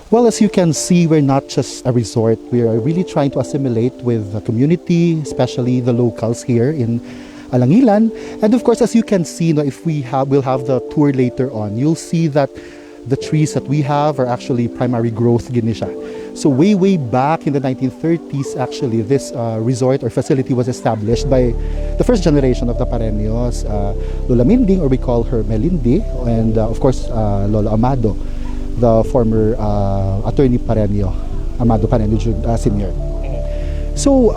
Well, as you can see, we're not just a resort. We are really trying to assimilate with the community, especially the locals here in Alangilan. And of course, as you can see, if we'll have the tour later on, you'll see that the trees that we have are actually primary growth gini siya. So way back in the 1930s, actually, this resort or facility was established by the first generation of the Parrenos, Lola Minding, or we call her Melindi, and of course, Lola Amado, the former attorney Parreno, Amado Parreno Sr. So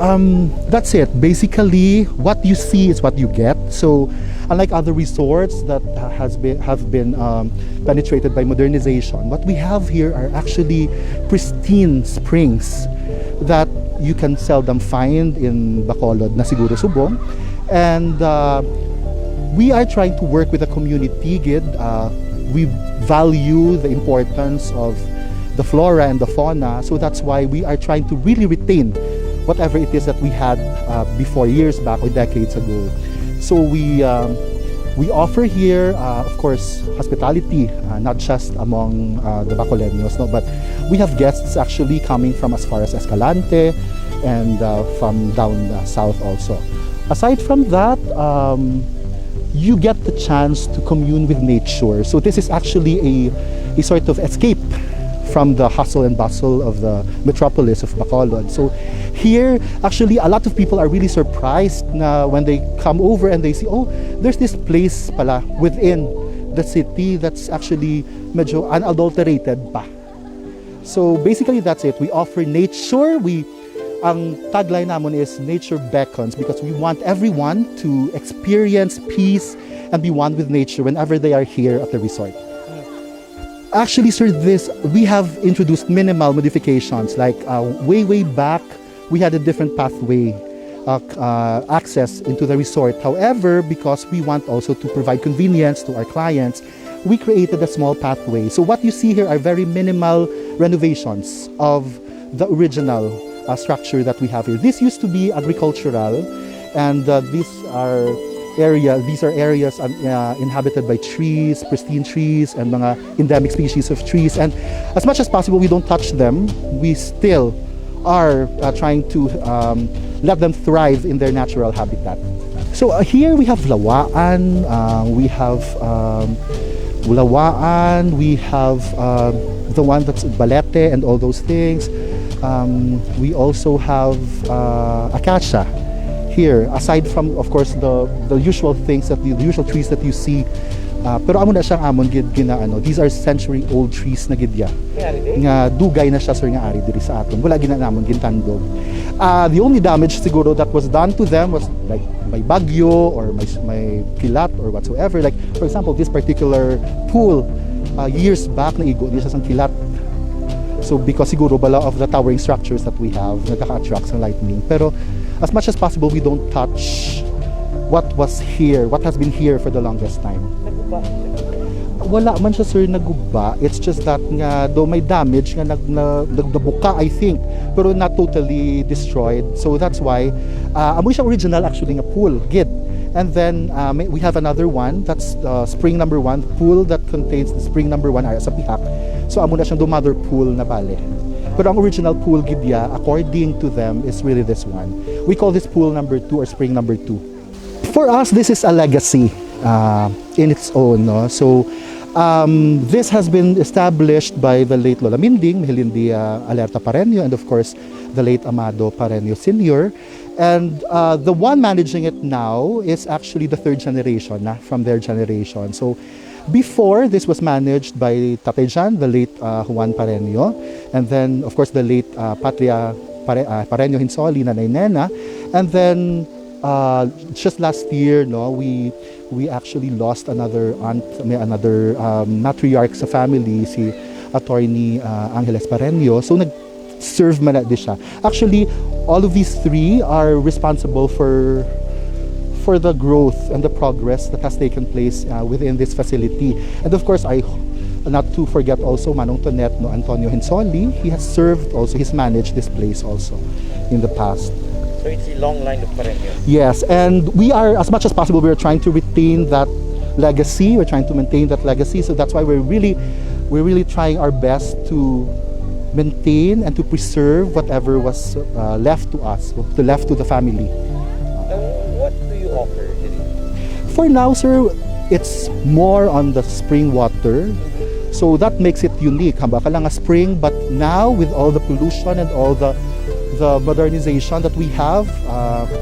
that's it. Basically, what you see is what you get. So unlike other resorts that have been penetrated by modernization, what we have here are actually pristine springs that you can seldom find in Bacolod na siguro subong. And we are trying to work with the community, Gid. We value the importance of the flora and the fauna, so that's why we are trying to really retain whatever it is that we had before, years back or decades ago. So we offer here, of course, hospitality, not just among the Bacoleños, no, but we have guests actually coming from as far as Escalante and from down south also. Aside from that, you get the chance to commune with nature. So this is actually a sort of escape from the hustle and bustle of the metropolis of Bacolod. So here, actually, a lot of people are really surprised na when they come over and they see, oh, there's this place pala within the city that's actually medyo unadulterated pa. So basically, that's it. We offer nature. Ang tagline naman is nature beckons, because we want everyone to experience peace and be one with nature whenever they are here at the resort. Actually, sir, we have introduced minimal modifications. Like way back, we had a different pathway access into the resort. However, because we want also to provide convenience to our clients, we created a small pathway. So what you see here are very minimal renovations of the original structure that we have here. This used to be agricultural, and these are areas inhabited by trees, pristine trees, and mga endemic species of trees. And as much as possible, we don't touch them. We still are trying to let them thrive in their natural habitat. So here we have lawaan, we have the one that's balete and all those things. We also have acacia here, aside from, of course, the usual things, the usual trees that you see. Pero amo na siyang amon these are century-old trees na gidya. Nga dugay na siya, sir, nga ari diri sa aton. Wala ginanamon gintandog. The only damage siguro that was done to them was like may bagyo or may kilat or whatsoever. Like for example, this particular pool years back na igo niya sa kilat. So because siguro bala of the towering structures that we have, nagkaka-attract sa lightning. Pero as much as possible, we don't touch what was here, what has been here for the longest time. Naguba? Wala man siya, sir, naguba. It's just that nga, though may damage, nga nagdabuka, I think, pero not totally destroyed. So that's why, amoy siya original actually nga pool, gid. And then we have another one, that's spring number 1, pool that contains the spring number 1 area sa pihak. So amo na siyang mother pool na bale. Pero ang original pool gidya, according to them, is really this one. We call this pool number 2 or spring number 2. For us, this is a legacy in its own. No? So this has been established by the late Lola Minding, Melindi Alerta Parreno, and of course the late Amado Parreno Sr. And the one managing it now is actually the third generation from their generation. So before, this was managed by Tatay Jan, the late Juan Parreno, and then of course the late Patria Parreno Hinsoli, Nanay Nena, and then just last year, we actually lost another aunt, another matriarch sa family, si Attorney Angeles Parreno. So nag-serve man na di siya. Actually, all of these three are responsible for the growth and the progress that has taken place within this facility. And of course, not to forget also Manong Tonet, Antonio Hinsoli. He has served also, he's managed this place also in the past. So it's a long line of Parreno. Yes, and we are, as much as possible, we are trying to retain that legacy. We're trying to maintain that legacy. So that's why we're really trying our best to maintain and to preserve whatever was left to us, left to the family. What do you offer today? For now, sir, it's more on the spring water. So that makes it unique. Baka lang a spring, but now with all the pollution and all the modernization that we have,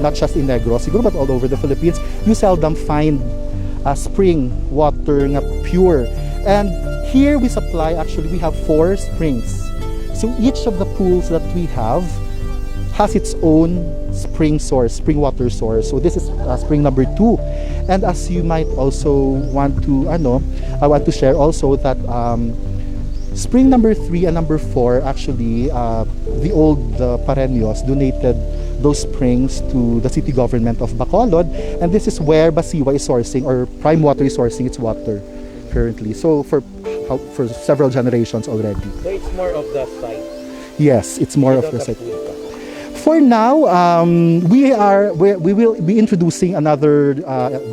not just in Negros, siguro, but all over the Philippines, you seldom find spring water nga pure. And here we supply, actually, we have 4 springs. So each of the pools that we have has its own spring source, spring water source. So this is spring number 2. And as you might also want to, I want to share also that spring number 3 and number 4, actually, the old Parrenos donated those springs to the city government of Bacolod, and this is where Basiwa is sourcing, or Prime Water is sourcing its water currently. So for several generations already. So it's more of the site. Yes, it's more You of don't the have site. food pa. For now, we will be introducing another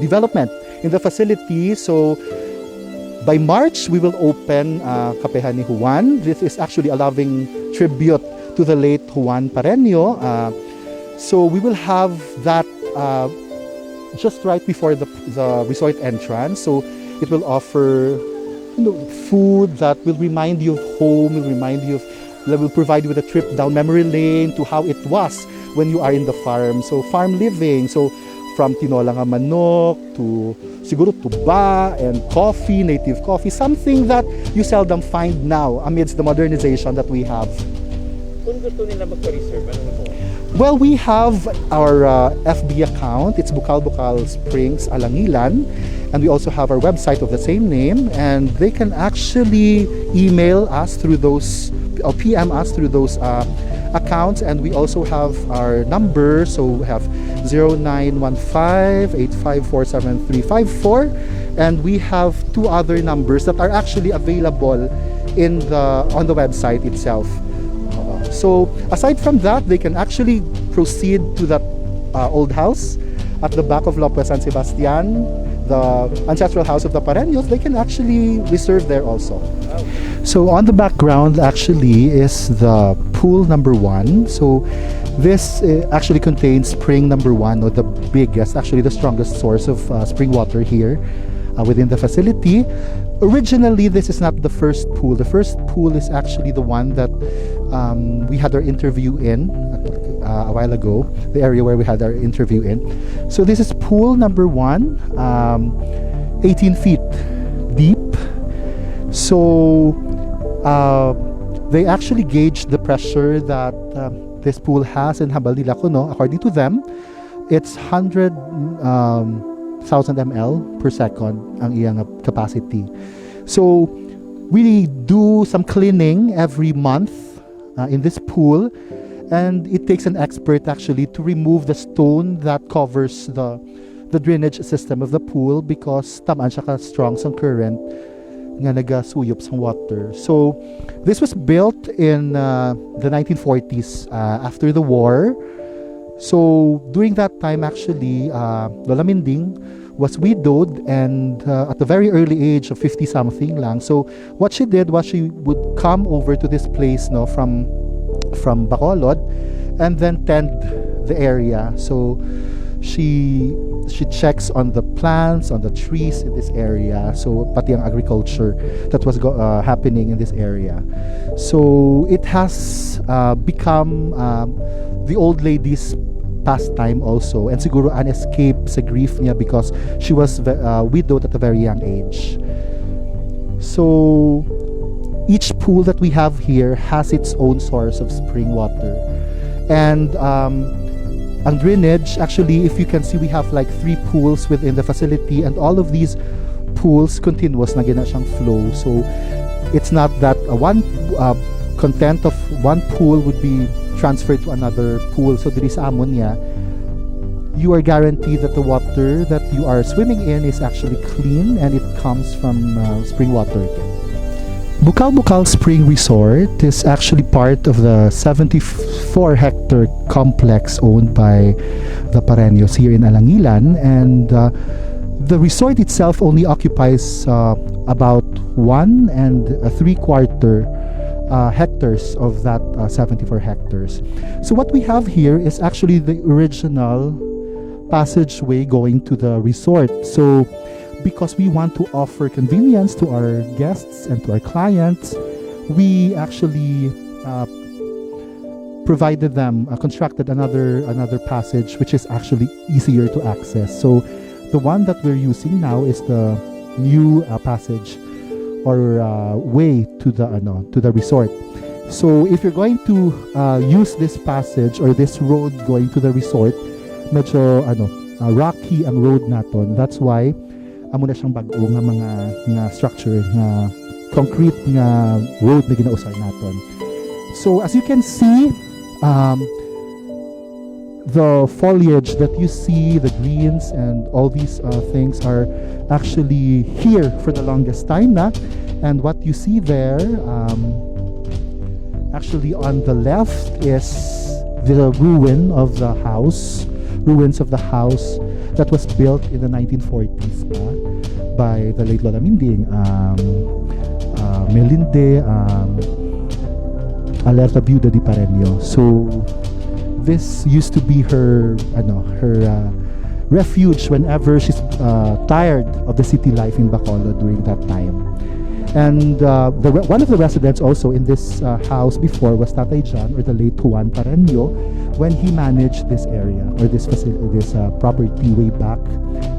development in the facility. So by March, we will open Kapehan ni Juan. This is actually a loving tribute to the late Juan Parreno. So we will have that just right before the resort entrance. So it will offer food that will remind you of home, will provide you with a trip down memory lane to how it was when you are in the farm. So farm living. So from tinolang nga manok to siguro tuba and coffee, native coffee, something that you seldom find now amidst the modernization that we have. Kung gusto nila magpa-reserve, ano po? Well, we have our FB account. It's Bocal Bocal Springs Alangilan, and we also have our website of the same name, and they can actually email us through those or PM us through those accounts, and we also have our number. So we have 0915-854-7354, and we have 2 other numbers that are actually available on the website itself. So aside from that, they can actually proceed to that old house at the back of Lopez San Sebastian, the ancestral house of the Parrenos. They can actually reserve there also. So on the background actually is the pool number 1. So this actually contains spring number 1, or the biggest, actually the strongest source of spring water here within the facility. Originally, this is not the first pool. The first pool is actually the one that we had our interview in a while ago, the area where we had our interview in. So this is pool number 1, 18 feet deep. So they actually gauged the pressure that this pool has in Habalila Kuno. According to them, it's 100,000 ml per second ang iyang capacity. So we do some cleaning every month in this pool, and it takes an expert actually to remove the stone that covers the drainage system of the pool, because tamaan siya ka strong sa current nga nagasuyop sa water. So this was built in the 1940s after the war. So during that time actually, Lola Minding was widowed, and at a very early age of 50 something lang. So what she did was she would come over to this place from Bacolod and then tend the area. So she checks on the plants, on the trees in this area. So pati ang agriculture that was happening in this area. So it has become the old lady's pastime also, and siguro an escape sa grief niya, because she was widowed at a very young age. So each pool that we have here has its own source of spring water, and ang drainage, actually, if you can see, we have like 3 pools within the facility, and all of these pools continuous na gina siyang flow. So it's not that one content of one pool would be transferred to another pool. So there is ammonia. You are guaranteed that the water that you are swimming in is actually clean, and it comes from spring water. Bocal Bocal Spring Resort is actually part of the 74-hectare complex owned by the Parrenos here in Alangilan, and the resort itself only occupies about 1 3/4 hectares of that 74 hectares. So what we have here is actually the original passageway going to the resort. So because we want to offer convenience to our guests and to our clients, we actually provided them, constructed another passage which is actually easier to access. So the one that we're using now is the new passage or way to the resort. So if you're going to use this passage or this road going to the resort, medyo rocky ang road naton. That's why amo na siyang bag-o nga structure nga concrete nga road na ginausay naton. So as you can see, the foliage that you see, the greens and all these things are actually here for the longest time na. And what you see there, actually on the left is the ruins of the house that was built in the 1940s by the late Lola Minding, Melinde, Alerta Viuda di Parreno. So this used to be her refuge whenever she's tired of the city life in Bacolod during that time. And one of the residents also in this house before was Tatay John, or the late Juan Parreno, when he managed this area or this facility, this property way back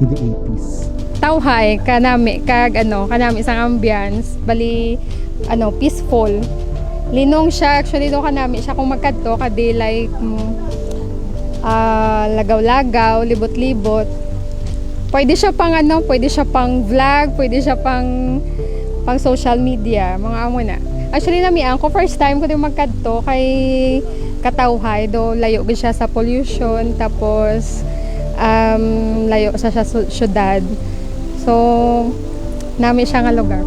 in the 80s. Tawhay kanami isang ambience bali peaceful. Linong siya actually do kanami siya kung magkadto kadi like lagaw-lagaw, libot-libot. Pwede siya pang vlog, pwede siya pang social media, mga amo na. Actually namian ko first time ko din magkadto kay Katawhay do layo gid siya sa pollution tapos layo sa syudad. So nami siya nga lugar.